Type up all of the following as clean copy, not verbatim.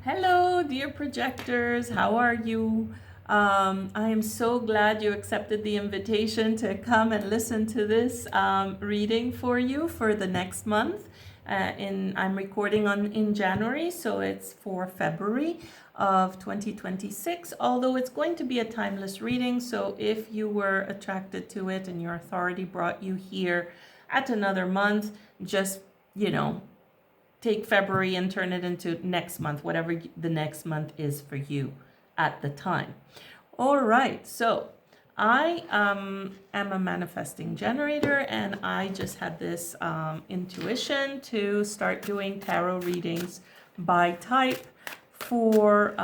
Hello, dear projectors. How are you? I am so glad you accepted the invitation to come and listen to this reading for you for the next month. I'm recording in January, so it's for February of 2026. Although it's going to be a timeless reading, so if you were attracted to it and your authority brought you here at another month, just take February and turn it into next month, whatever the next month is for you at the time. All right, so I am a manifesting generator, and I just had this intuition to start doing tarot readings by type for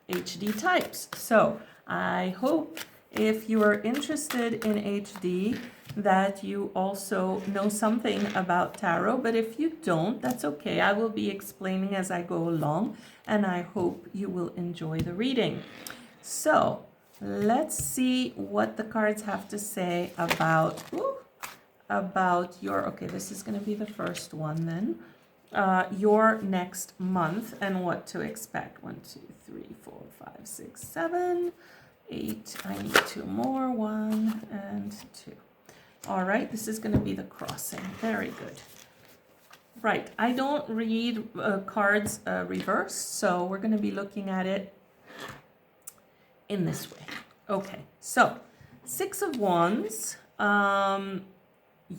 HD types. So I hope if you are interested in HD, that you also know something about tarot, but if you don't, that's okay. I will be explaining as I go along, and I hope you will enjoy the reading. So let's see what the cards have to say about your, okay, this is going to be the first one then, your next month and what to expect. 1, 2, 3, 4, 5, 6, 7, 8. I need 2 more, 1 and 2. All right, this is going to be the crossing. Very good. Right, I don't read cards reversed, so we're going to be looking at it in this way. Okay, so 6 of Wands.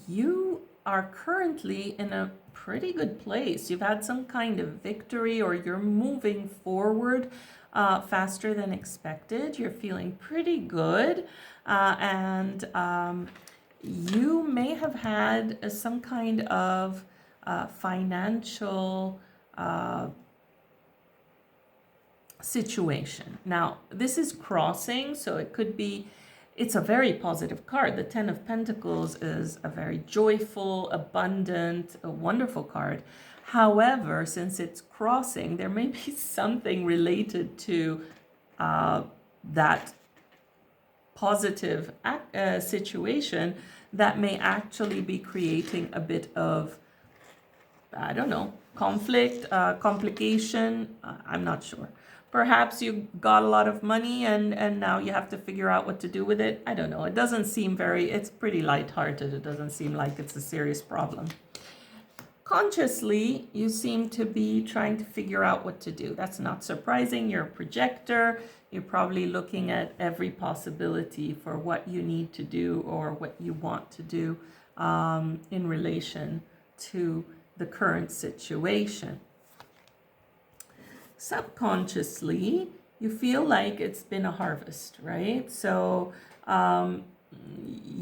You are currently in a pretty good place. You've had some kind of victory, or you're moving forward faster than expected. You're feeling pretty good, and you may have had some kind of financial situation. Now, this is crossing, so it could be, it's a very positive card. The 10 of Pentacles is a very joyful, abundant, a wonderful card. However, since it's crossing, there may be something related to that positive situation that may actually be creating a bit of, I don't know, conflict, complication. I'm not sure. Perhaps you got a lot of money and now you have to figure out what to do with it. I don't know. It doesn't seem it's pretty lighthearted. It doesn't seem like it's a serious problem. Consciously, you seem to be trying to figure out what to do. That's not surprising. You're a projector. You're probably looking at every possibility for what you need to do or what you want to do in relation to the current situation. Subconsciously, you feel like it's been a harvest, right? So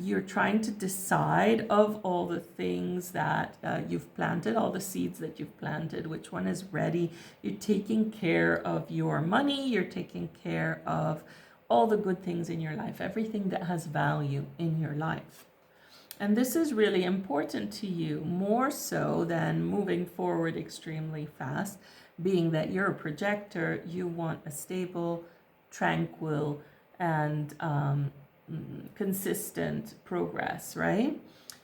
you're trying to decide of all the things that you've planted, all the seeds that you've planted, which one is ready. You're taking care of your money. You're taking care of all the good things in your life, everything that has value in your life. And this is really important to you, more so than moving forward extremely fast. Being that you're a projector, you want a stable, tranquil, and consistent progress, right?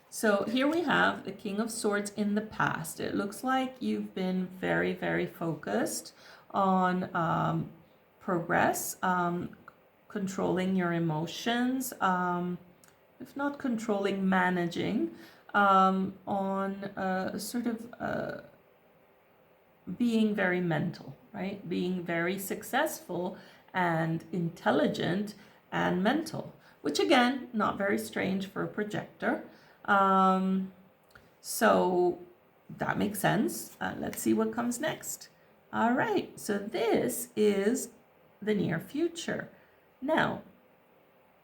So here we have the King of Swords in the past. It looks like you've been very, very focused on progress, controlling your emotions, if not controlling, managing, on sort of being very mental, right? Being very successful and intelligent and mental, which again, not very strange for a projector. So that makes sense. Let's see what comes next. All right, so this is the near future. Now,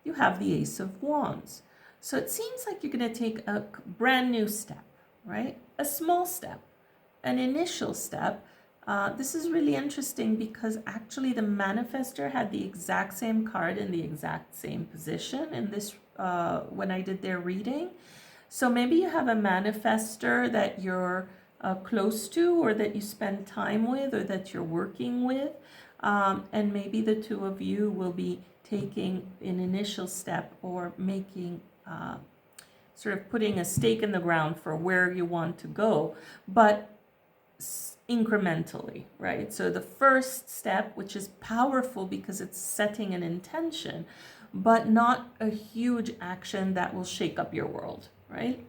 you have the Ace of Wands. So it seems like you're going to take a brand new step, right? A small step, an initial step. This is really interesting because actually the manifestor had the exact same card in the exact same position in this when I did their reading. So maybe you have a manifestor that you're close to, or that you spend time with, or that you're working with. And maybe the two of you will be taking an initial step, or making sort of putting a stake in the ground for where you want to go. But incrementally, right? So the first step, which is powerful because it's setting an intention, but not a huge action that will shake up your world, right?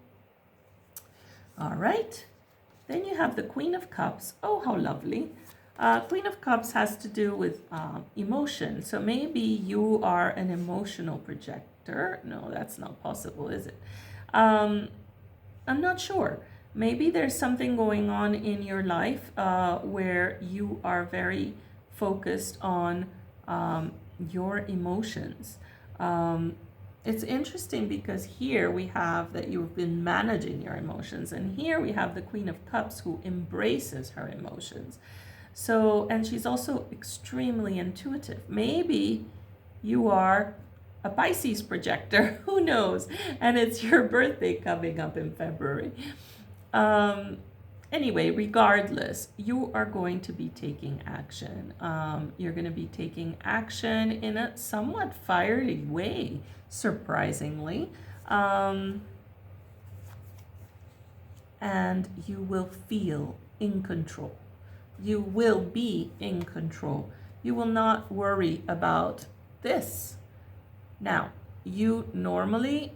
All right. Then you have the Queen of Cups. Oh, how lovely. Queen of Cups has to do with emotion. So maybe you are an emotional projector. No, that's not possible, is it? I'm not sure. Maybe there's something going on in your life where you are very focused on your emotions. It's interesting because here we have that you've been managing your emotions, and here we have the Queen of Cups who embraces her emotions. So, and she's also extremely intuitive. Maybe you are a Pisces projector, who knows? And it's your birthday coming up in February. Anyway, regardless, you are going to be taking action. You're going to be taking action in a somewhat fiery way, surprisingly. And you will feel in control. You will be in control. You will not worry about this. Now, you normally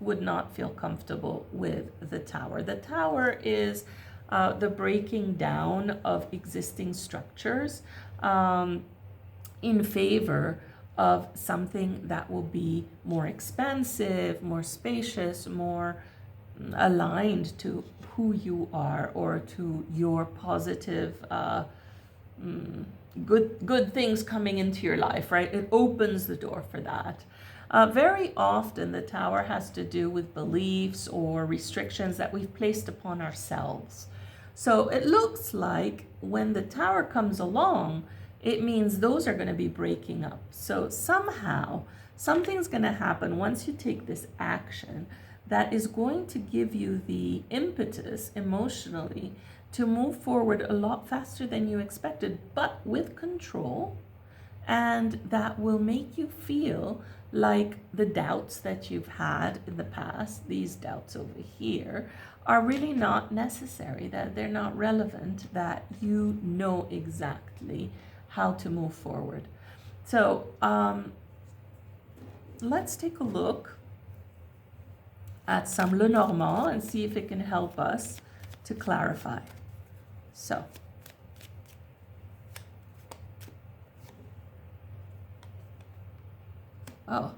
would not feel comfortable with the Tower. The Tower is the breaking down of existing structures in favor of something that will be more expansive, more spacious, more aligned to who you are or to your positive good things coming into your life, right? It opens the door for that. Very often the Tower has to do with beliefs or restrictions that we've placed upon ourselves. So it looks like when the Tower comes along, it means those are going to be breaking up. So somehow something's going to happen once you take this action that is going to give you the impetus emotionally to move forward a lot faster than you expected, but with control. And that will make you feel like the doubts that you've had in the past, these doubts over here, are really not necessary, that they're not relevant, that you know exactly how to move forward. So let's take a look at some Lenormand and see if it can help us to clarify. So, oh,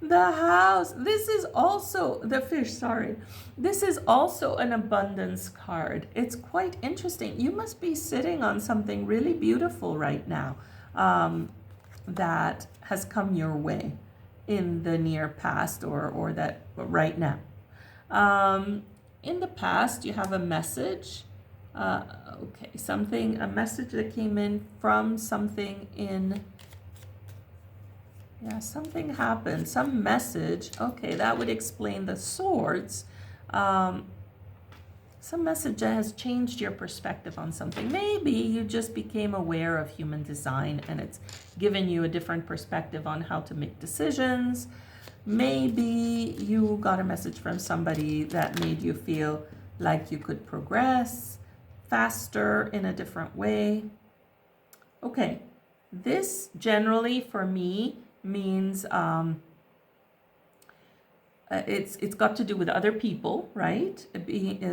the house. This is also the fish, sorry. This is also an abundance card. It's quite interesting. You must be sitting on something really beautiful right now that has come your way in the near past or that right now. In the past, you have a message. Okay, a message that came in from something in, yeah, something happened, some message. Okay, that would explain the swords. Some message that has changed your perspective on something. Maybe you just became aware of human design and it's given you a different perspective on how to make decisions. Maybe you got a message from somebody that made you feel like you could progress faster in a different way. Okay, this generally for me means it's got to do with other people, right?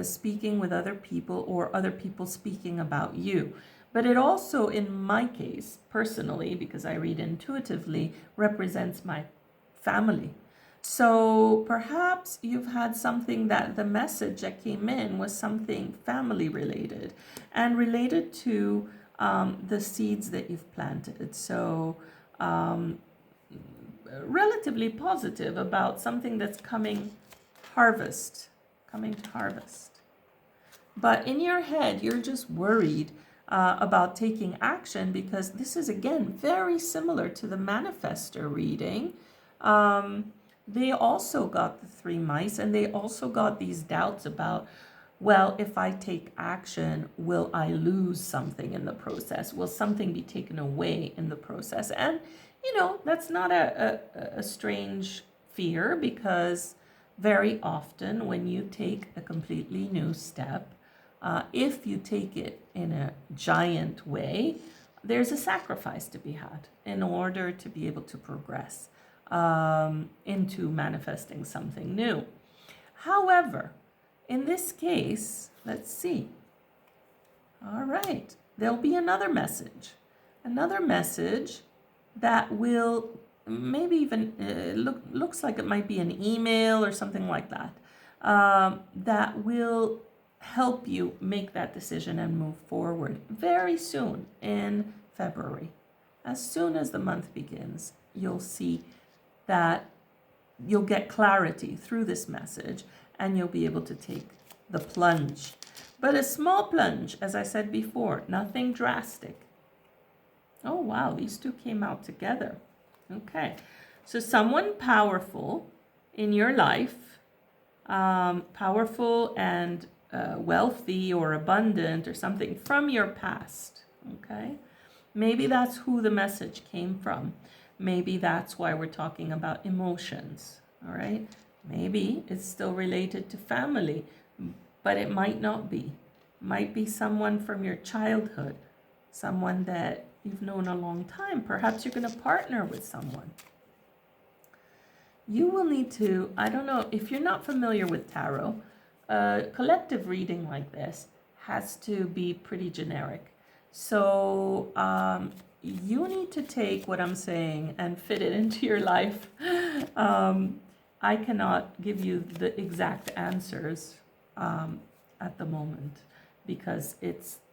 Speaking with other people or other people speaking about you. But it also, in my case, personally, because I read intuitively, represents my family. So perhaps you've had something that the message that came in was something family related and related to the seeds that you've planted. So relatively positive about something that's coming to harvest. But in your head, you're just worried about taking action because this is, again, very similar to the manifestor reading. They also got the 3 mice and they also got these doubts about, well, if I take action, will I lose something in the process? Will something be taken away in the process? And, you know, that's not a strange fear because very often when you take a completely new step, If you take it in a giant way, there's a sacrifice to be had in order to be able to progress into manifesting something new. However, in this case, let's see. All right, there'll be another message that will maybe even looks like it might be an email or something like that, that will help you make that decision and move forward very soon in February. As soon as the month begins, you'll see that you'll get clarity through this message and you'll be able to take the plunge. But a small plunge, as I said before, nothing drastic. Oh, wow, these two came out together. Okay, so someone powerful in your life, powerful and wealthy or abundant or something from your past, okay? Maybe that's who the message came from. Maybe that's why we're talking about emotions, all right? Maybe it's still related to family, but it might not be. Might be someone from your childhood, someone that you've known a long time. Perhaps you're going to partner with someone. You will need to, I don't know, if you're not familiar with tarot, a collective reading like this has to be pretty generic. So you need to take what I'm saying and fit it into your life. I cannot give you the exact answers at the moment because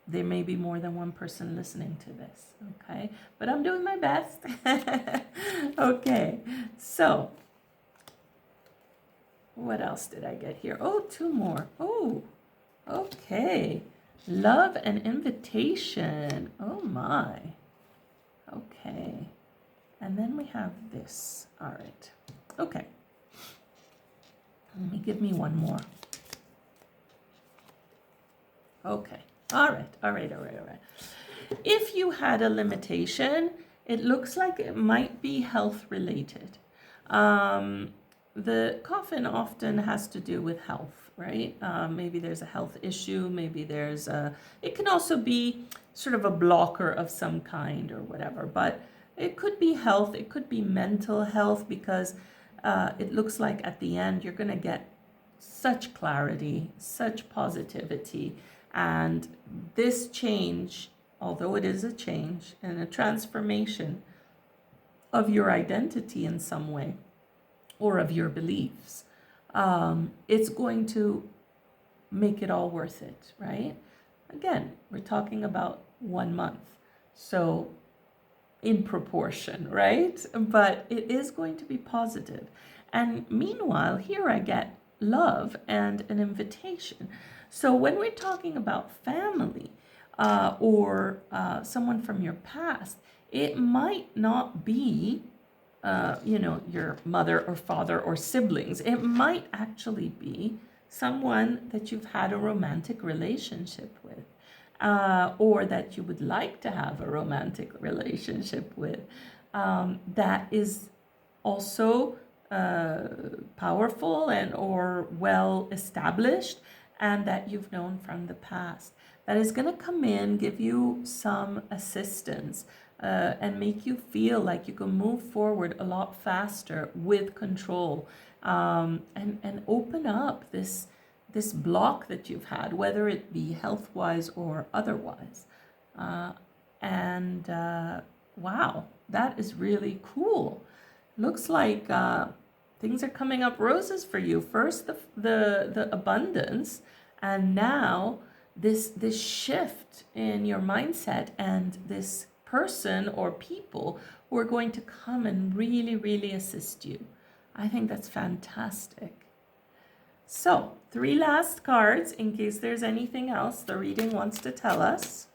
there may be more than one person listening to this, okay? But I'm doing my best. Okay, so what else did I get here? Oh, two more. Oh, okay. Love and invitation. Oh my. Okay. And then we have this. All right. Okay. Give me one more. Okay. All right. If you had a limitation, it looks like it might be health related. The coffin often has to do with health, right? Maybe there's a health issue. Maybe it can also be sort of a blocker of some kind or whatever, but it could be health. It could be mental health because it looks like at the end you're going to get such clarity, such positivity. And this change, although it is a change and a transformation of your identity in some way or of your beliefs, it's going to make it all worth it, right? Again, we're talking about 1 month. So in proportion, right? But it is going to be positive. And meanwhile, here I get love and an invitation. So when we're talking about family or someone from your past, it might not be, your mother or father or siblings. It might actually be someone that you've had a romantic relationship with, or that you would like to have a romantic relationship with, that is also powerful and or well established, and that you've known from the past, that is going to come in, give you some assistance, and make you feel like you can move forward a lot faster with control, and open up this block that you've had, whether it be health-wise or otherwise. Wow, that is really cool. Looks like things are coming up roses for you. First the abundance, and now this shift in your mindset, and this person or people who are going to come and really, really assist you. I think that's fantastic. So 3 last cards in case there's anything else the reading wants to tell us.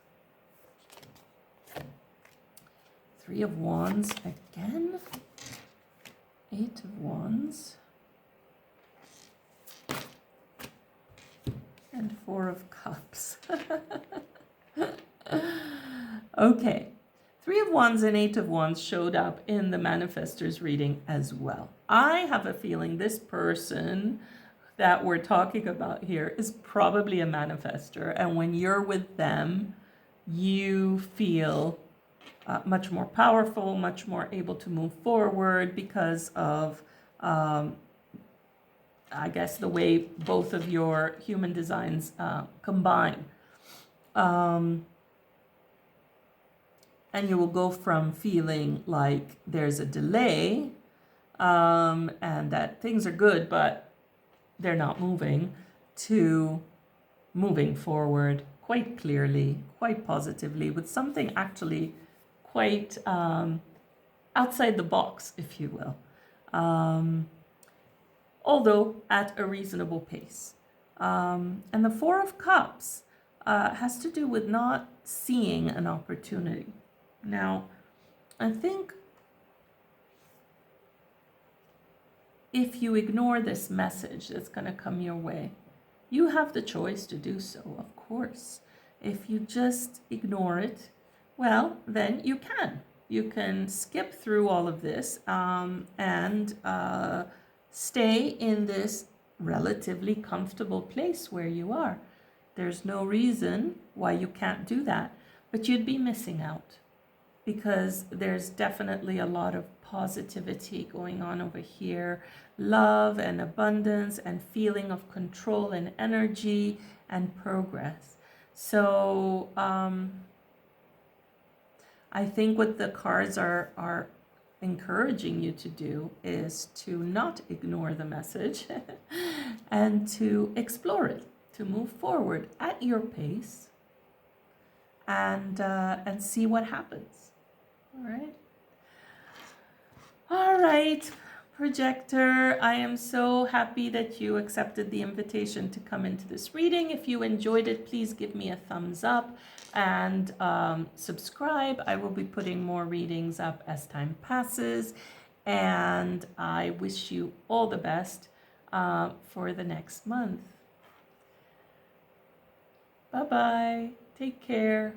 3 of Wands again. 8 of Wands. And 4 of Cups. Okay. 3 of Wands and 8 of Wands showed up in the Manifestors reading as well. I have a feeling this person that we're talking about here is probably a manifester. And when you're with them, you feel much more powerful, much more able to move forward because of, I guess, the way both of your human designs combine. And you will go from feeling like there's a delay and that things are good, but they're not moving, to moving forward quite clearly, quite positively, with something actually quite outside the box, if you will, although at a reasonable pace. And the Four of Cups has to do with not seeing an opportunity. Now, I think if you ignore this message that's going to come your way, you have the choice to do so, of course. If you just ignore it, well, then you can. You can skip through all of this and stay in this relatively comfortable place where you are. There's no reason why you can't do that, but you'd be missing out, because there's definitely a lot of positivity going on over here. Love and abundance and feeling of control and energy and progress. So I think what the cards are encouraging you to do is to not ignore the message and to explore it, to move forward at your pace and see what happens. All right, projector, I am so happy that you accepted the invitation to come into this reading. If you enjoyed it, please give me a thumbs up and subscribe. I will be putting more readings up as time passes, and I wish you all the best for the next month. Bye-bye. Take care.